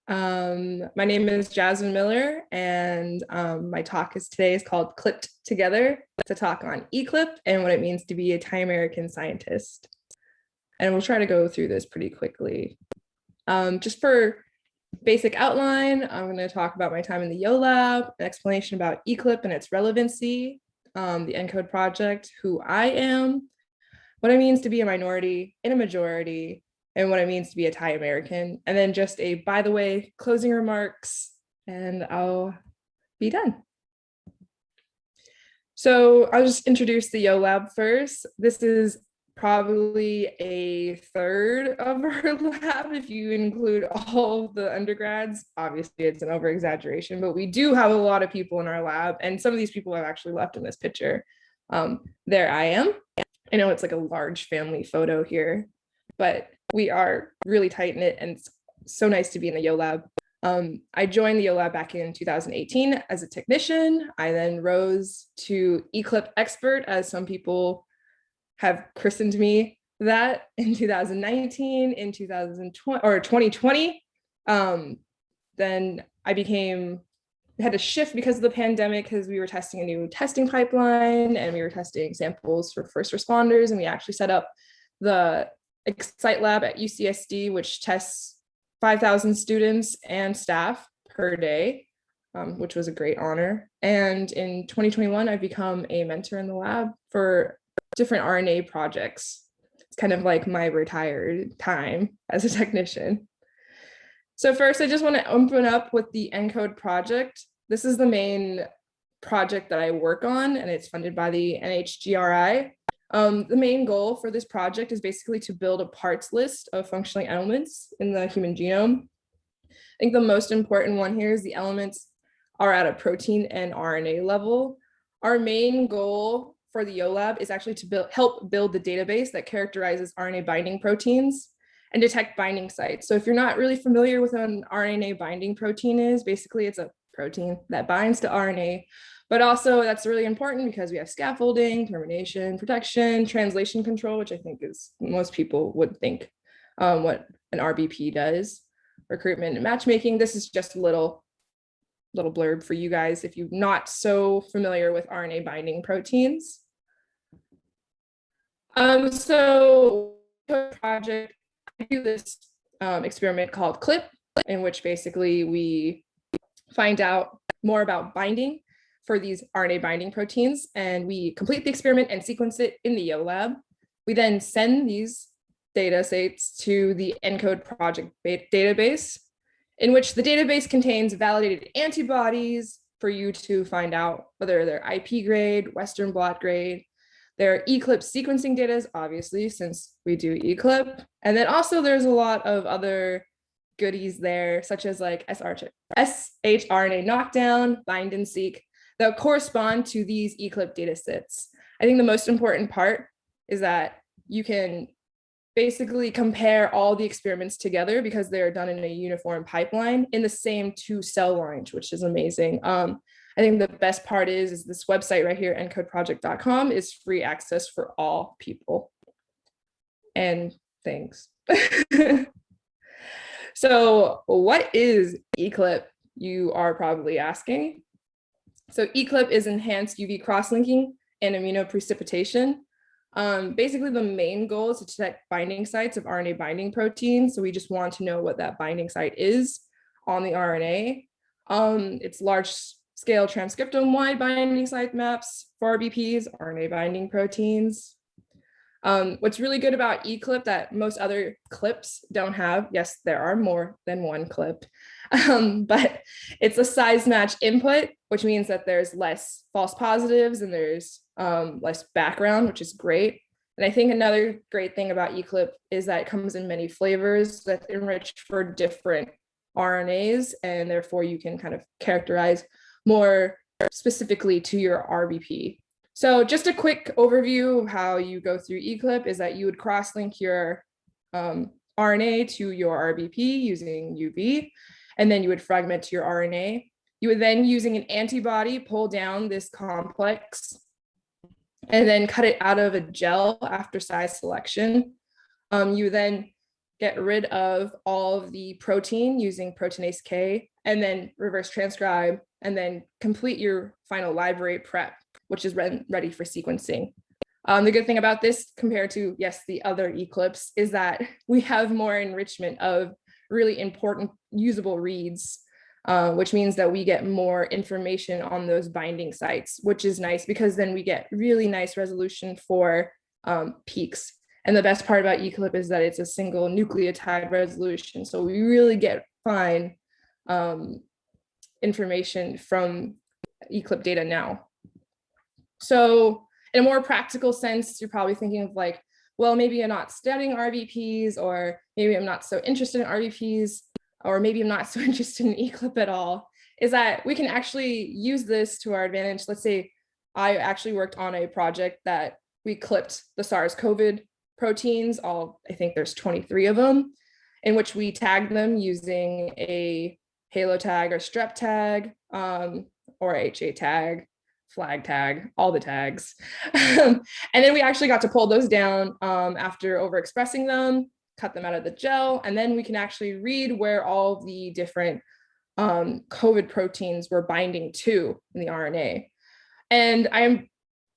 My name is Jasmine Mueller, and my talk today is called Clipped Together. It's a talk on eClip and what it means to be a Thai American scientist. And we'll try to go through this pretty quickly. Just for basic outline, I'm going to talk about my time in the Yo Lab, an explanation about eClip and its relevancy, the ENCODE project, who I am, what it means to be a minority in a majority, and what it means to be a Thai American. And then just a, by the way, closing remarks, and I'll be done. So I'll just introduce the Yo Lab first. This is probably a third of our lab if you include all of the undergrads. Obviously, it's an over exaggeration, but we do have a lot of people in our lab, and some of these people have actually left in this picture. There I am. I know it's like a large family photo here, but we are really tight knit, and it's so nice to be in the Yo Lab. I joined the Yo Lab back in 2018 as a technician. I then rose to eClip expert, as some people have christened me that, in 2019, in 2020 or 2020. Then I had to shift because of the pandemic, because we were testing a new testing pipeline and we were testing samples for first responders, and we actually set up the Excite Lab at UCSD, which tests 5,000 students and staff per day, which was a great honor. And in 2021, I've become a mentor in the lab for different RNA projects. It's kind of like my retired time as a technician. So first, I just want to open up with the ENCODE project. This is the main project that I work on, and it's funded by the NHGRI. The main goal for this project is basically to build a parts list of functioning elements in the human genome. I think the most important one here is the elements are at a protein and RNA level. Our main goal for the Yo Lab is actually to help build the database that characterizes RNA binding proteins and detect binding sites. So if you're not really familiar with what an RNA binding protein is, basically it's a protein that binds to RNA. But also that's really important because we have scaffolding, termination, protection, translation control, which I think is most people would think what an RBP does, recruitment and matchmaking. This is just a little blurb for you guys if you're not so familiar with RNA binding proteins. So project, I do this experiment called CLIP, in which basically we find out more about binding for these RNA binding proteins, and we complete the experiment and sequence it in the Yo Lab. We then send these data sets to the ENCODE project database, in which the database contains validated antibodies for you to find out whether they're IP grade, Western blot grade. There are eClip sequencing data, obviously, since we do eClip. And then also there's a lot of other goodies there, such as like shRNA knockdown, bind and seq, that correspond to these eClip data sets. I think the most important part is that you can basically compare all the experiments together because they're done in a uniform pipeline in the same 2 cell lines, which is amazing. I think the best part is this website right here, encodeproject.com, is free access for all people and things. So what is eClip, you are probably asking? So eClip is enhanced UV cross-linking and immunoprecipitation. Basically, the main goal is to detect binding sites of RNA binding proteins. So we just want to know what that binding site is on the RNA. It's large-scale transcriptome-wide binding site maps for RBPs, RNA binding proteins. What's really good about eClip that most other clips don't have, yes, there are more than one clip, but it's a size match input, which means that there's less false positives and there's less background, which is great. And I think another great thing about eClip is that it comes in many flavors that's enriched for different RNAs, and therefore you can kind of characterize more specifically to your RBP. So just a quick overview of how you go through eClip is that you would cross-link your RNA to your RBP using UV, and then you would fragment to your RNA. You would then, using an antibody, pull down this complex and then cut it out of a gel after size selection. You then get rid of all of the protein using proteinase K, and then reverse transcribe, and then complete your final library prep, which is ready for sequencing. The good thing about this compared to, yes, the other ECLIPS is that we have more enrichment of really important usable reads, which means that we get more information on those binding sites, which is nice because then we get really nice resolution for peaks. And the best part about ECLIP is that it's a single nucleotide resolution. So we really get fine information from ECLIP data now. So in a more practical sense, you're probably thinking of like, well, maybe I'm not studying RVPs, or maybe I'm not so interested in RVPs, or maybe I'm not so interested in ECLIP at all, is that we can actually use this to our advantage. Let's say I actually worked on a project that we clipped the SARS-CoV proteins, I think there's 23 of them, in which we tagged them using a halo tag or strep tag, or HA tag, flag tag, all the tags. And then we actually got to pull those down after overexpressing them, cut them out of the gel, and then we can actually read where all the different COVID proteins were binding to in the RNA. And I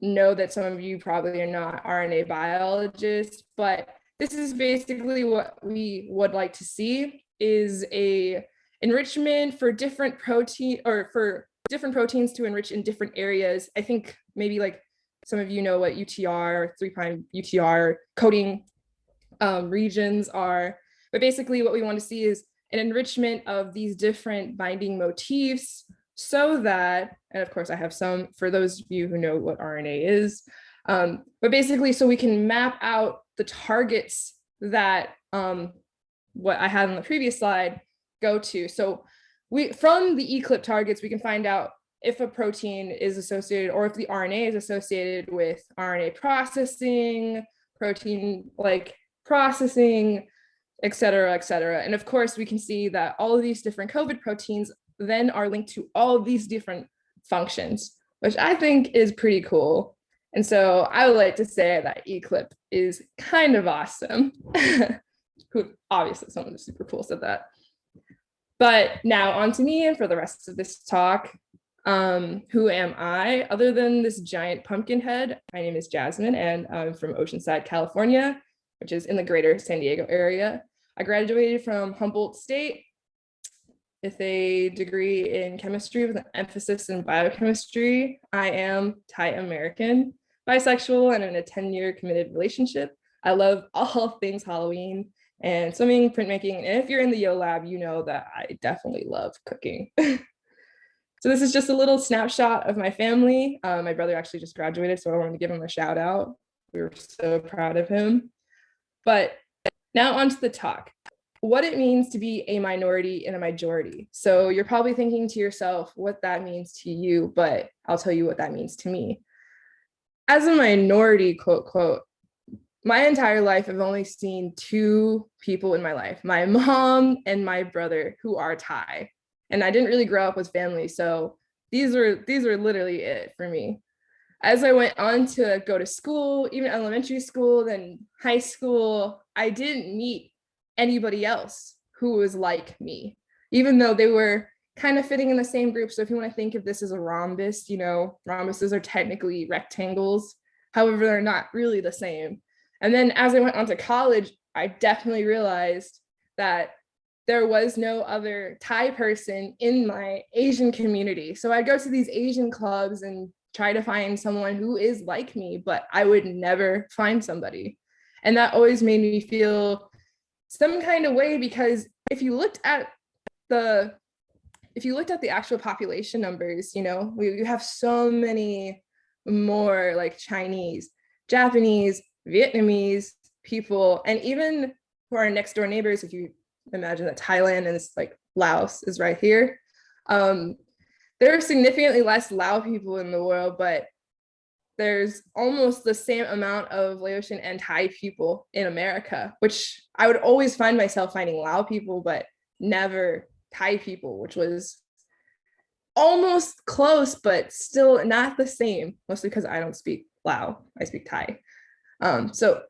know that some of you probably are not RNA biologists, but this is basically what we would like to see, is a enrichment for different protein, or for different proteins to enrich in different areas. I think maybe like some of you know what UTR, 3' UTR coding regions are, but basically what we want to see is an enrichment of these different binding motifs, so that, and of course I have some for those of you who know what RNA is, but basically so we can map out the targets that what I had on the previous slide go to. So from the ECLIP targets, we can find out if a protein is associated, or if the RNA is associated with RNA processing, protein like processing, et cetera, et cetera. And of course, we can see that all of these different COVID proteins then are linked to all of these different functions, which I think is pretty cool. And so I would like to say that ECLIP is kind of awesome. Obviously, someone who's super cool said that. But now on to me and for the rest of this talk. Who am I? Other than this giant pumpkin head, my name is Jasmine, and I'm from Oceanside, California, which is in the greater San Diego area. I graduated from Humboldt State with a degree in chemistry with an emphasis in biochemistry. I am Thai American, bisexual, and in a 10-year committed relationship. I love all things Halloween and swimming, printmaking. And if you're in the Yo Lab, you know that I definitely love cooking. So this is just a little snapshot of my family. My brother actually just graduated, so I wanted to give him a shout out. We were so proud of him. But now on to the talk. What it means to be a minority in a majority. So you're probably thinking to yourself what that means to you, but I'll tell you what that means to me. As a minority, quote, quote, my entire life, I've only seen two people in my life, my mom and my brother, who are Thai. And I didn't really grow up with family. So these are literally it for me. As I went on to go to school, even elementary school, then high school, I didn't meet anybody else who was like me, even though they were kind of fitting in the same group. So if you want to think of this as a rhombus, you know, rhombuses are technically rectangles. However, they're not really the same. And then as I went on to college, I definitely realized that there was no other Thai person in my Asian community. So I'd go to these Asian clubs and try to find someone who is like me, but I would never find somebody. And that always made me feel some kind of way, because if you looked at the actual population numbers, you know, we have so many more like Chinese, Japanese, Vietnamese people, and even who are next door neighbors, if you imagine that Thailand and it's like Laos is right here. There are significantly less Lao people in the world, but there's almost the same amount of Laotian and Thai people in America, which I would always find myself finding Lao people, but never Thai people, which was almost close, but still not the same, mostly because I don't speak Lao, I speak Thai. So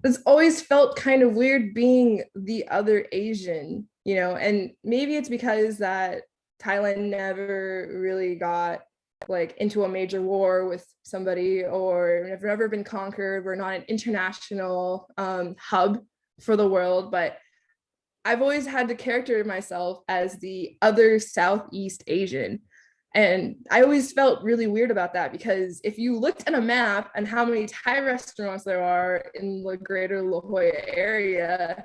it's always felt kind of weird being the other Asian, and maybe it's because that Thailand never really got like into a major war with somebody, or never been conquered. We're not an international hub for the world, but I've always had to character myself as the other Southeast Asian. And I always felt really weird about that, because if you looked at a map and how many Thai restaurants there are in the greater La Jolla area,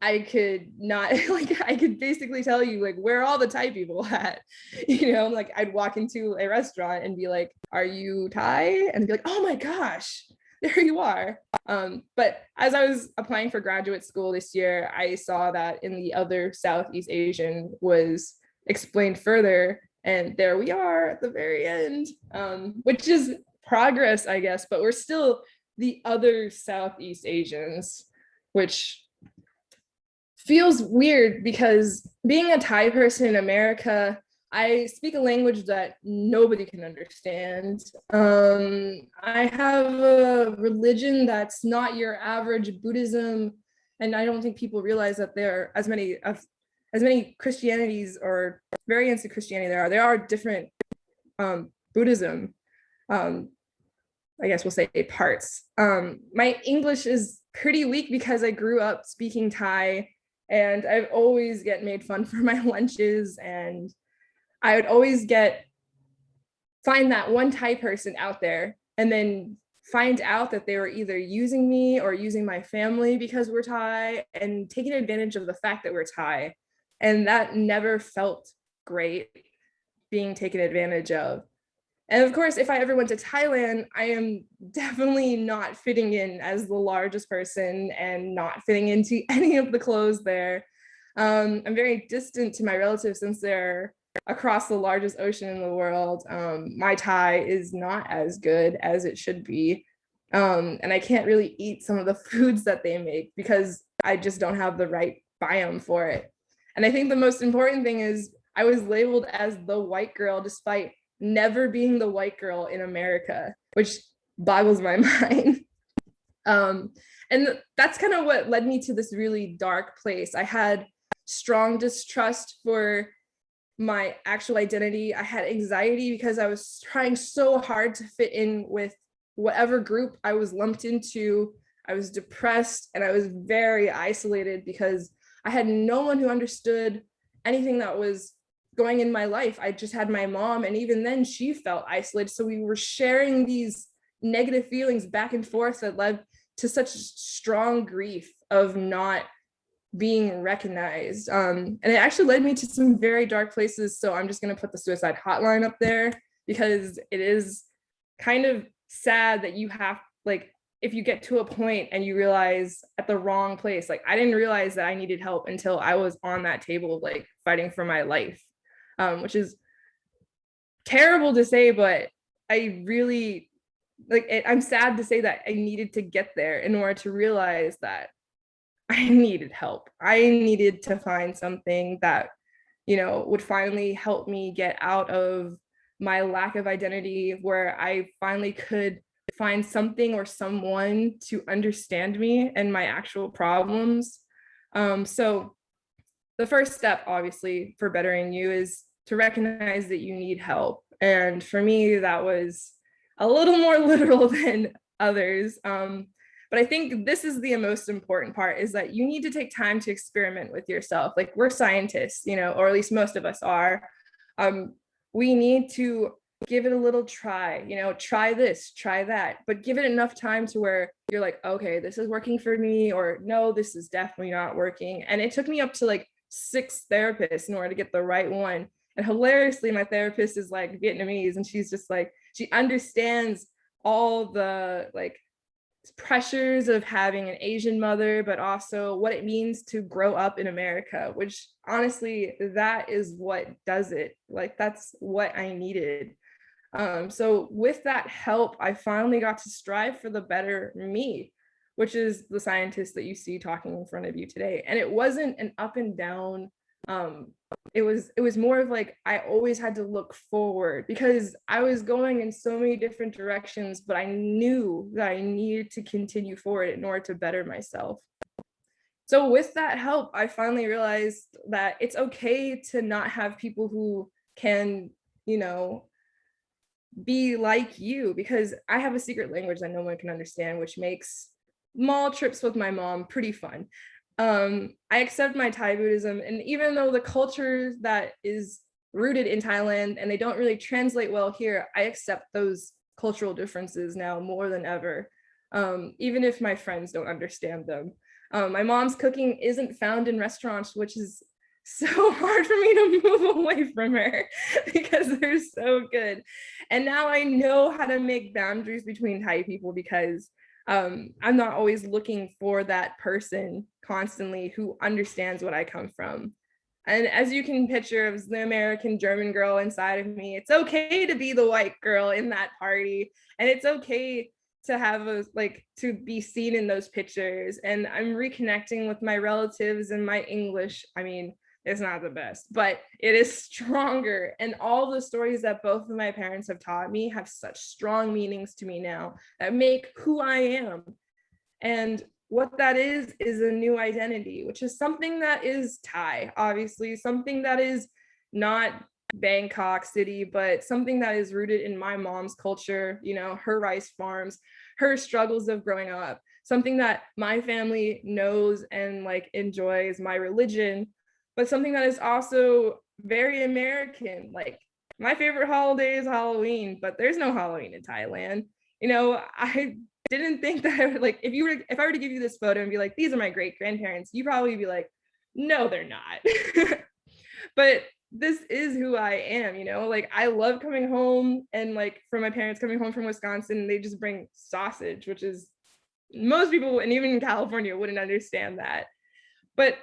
I could not like I could basically tell you like where all the Thai people at. Like I'd walk into a restaurant and be like, "Are you Thai?" And be like, "Oh my gosh, there you are." But as I was applying for graduate school this year, I saw that in the other Southeast Asian was explained further, and there we are at the very end, which is progress, I guess. But we're still the other Southeast Asians, which feels weird because being a Thai person in America, I speak a language that nobody can understand. I have a religion that's not your average Buddhism, and I don't think people realize that there are as many Christianities or variants of Christianity there are. There are different Buddhism. Um, I guess we'll say parts. My English is pretty weak because I grew up speaking Thai, and I've always get made fun for my lunches, and I would always find that one Thai person out there and then find out that they were either using me or using my family because we're Thai and taking advantage of the fact that we're Thai. And that never felt great, being taken advantage of. And of course, if I ever went to Thailand, I am definitely not fitting in as the largest person and not fitting into any of the clothes there. I'm very distant to my relatives since they're across the largest ocean in the world. My Thai is not as good as it should be. And I can't really eat some of the foods that they make because I just don't have the right biome for it. And I think the most important thing is I was labeled as the white girl despite never being the white girl in America, which boggles my mind. And that's kind of what led me to this really dark place. I had strong distrust for my actual identity. I had anxiety because I was trying so hard to fit in with whatever group I was lumped into. I was depressed and I was very isolated because I had no one who understood anything that was going in my life. I just had my mom, and even then she felt isolated. So we were sharing these negative feelings back and forth that led to such strong grief of not being recognized. And it actually led me to some very dark places. So I'm just going to put the suicide hotline up there because it is kind of sad that you have, like, if you get to a point and you realize at the wrong place, like I didn't realize that I needed help until I was on that table, like fighting for my life, which is terrible to say, but I really like it. I'm sad to say that I needed to get there in order to realize that I needed help. I needed to find something that, would finally help me get out of my lack of identity, where I finally could find something or someone to understand me and my actual problems. So the first step, obviously, for bettering you is to recognize that you need help. And for me, that was a little more literal than others. But I think this is the most important part, is that you need to take time to experiment with yourself. Like, we're scientists, or at least most of us are. We need to give it a little try, try this, try that, but give it enough time to where you're like, okay, this is working for me, or no, this is definitely not working. And it took me up to like 6 therapists in order to get the right one. And hilariously, my therapist is like Vietnamese, and she's just like, she understands all the like pressures of having an Asian mother, but also what it means to grow up in America, which honestly, that is what does it. Like, that's what I needed. So with that help, I finally got to strive for the better me, which is the scientist that you see talking in front of you today. And it wasn't an up and down It was more of like I always had to look forward because I was going in so many different directions, but I knew that I needed to continue forward in order to better myself. So with that help, I finally realized that it's okay to not have people who can, you know, be like you, because I have a secret language that no one can understand, which makes mall trips with my mom pretty fun. I accept my Thai Buddhism, and even though the culture that is rooted in Thailand and they don't really translate well here, I accept those cultural differences now more than ever, even if my friends don't understand them. My mom's cooking isn't found in restaurants, which is so hard for me to move away from her because they're so good. And now I know how to make boundaries between Thai people because I'm not always looking for that person constantly who understands what I come from. And as you can picture, it was the American German girl inside of me. It's okay to be the white girl in that party, and it's okay to have a like to be seen in those pictures. And I'm reconnecting with my relatives, and my English, I mean, it's not the best, but it is stronger. And all the stories that both of my parents have taught me have such strong meanings to me now that make who I am. And what that is a new identity, which is something that is Thai, obviously, something that is not Bangkok city, but something that is rooted in my mom's culture, you know, her rice farms, her struggles of growing up, something that my family knows and like enjoys, my religion, but something that is also very American. Like my favorite holiday is Halloween, but there's no Halloween in Thailand. You know, I didn't think that I would like if I were to give you this photo and be like, these are my great grandparents, you probably be like, no, they're not. But this is who I am, you know, like I love coming home, and like for my parents coming home from Wisconsin, they just bring sausage, which is most people, and even in California, wouldn't understand that. But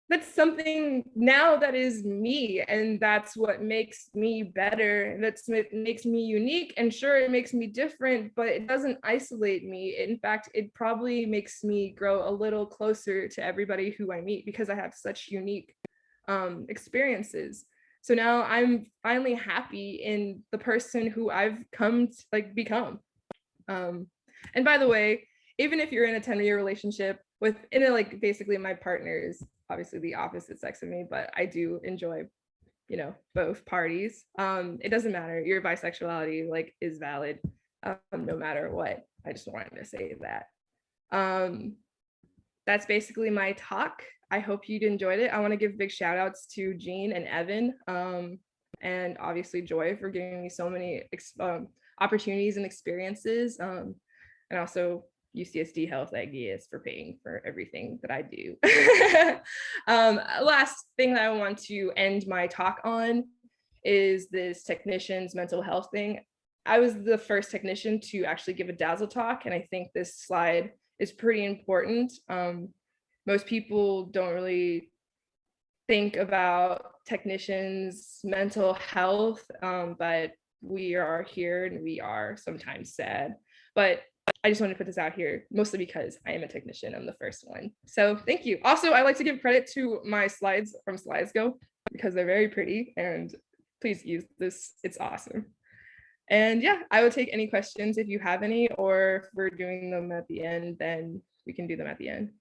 that's something now that is me, and that's what makes me better. That's what makes me unique. And sure, it makes me different, but it doesn't isolate me. In fact, it probably makes me grow a little closer to everybody who I meet because I have such unique experiences. So now I'm finally happy in the person who I've come to like become. And by the way, even if you're in a 10-year relationship with in a, like basically my partner is obviously the opposite sex of me, but I do enjoy, you know, both parties. It doesn't matter. Your bisexuality like is valid, no matter what. I just wanted to say that. That's basically my talk. I hope you enjoyed it. I want to give big shout outs to Jean and Evan, and obviously Joy for giving me so many opportunities and experiences, and also UCSD Health Ideas for paying for everything that I do. Last thing that I want to end my talk on is this technician's mental health thing. I was the first technician to actually give a Dazzle talk, and I think this slide is pretty important. Most people don't really think about technicians' mental health, but we are here and we are sometimes sad. But I just want to put this out here, mostly because I am a technician. I'm the first one. So thank you. Also, I like to give credit to my slides from SlidesGo because they're very pretty, and please use this. It's awesome. And yeah, I would take any questions if you have any, or if we're doing them at the end, then we can do them at the end.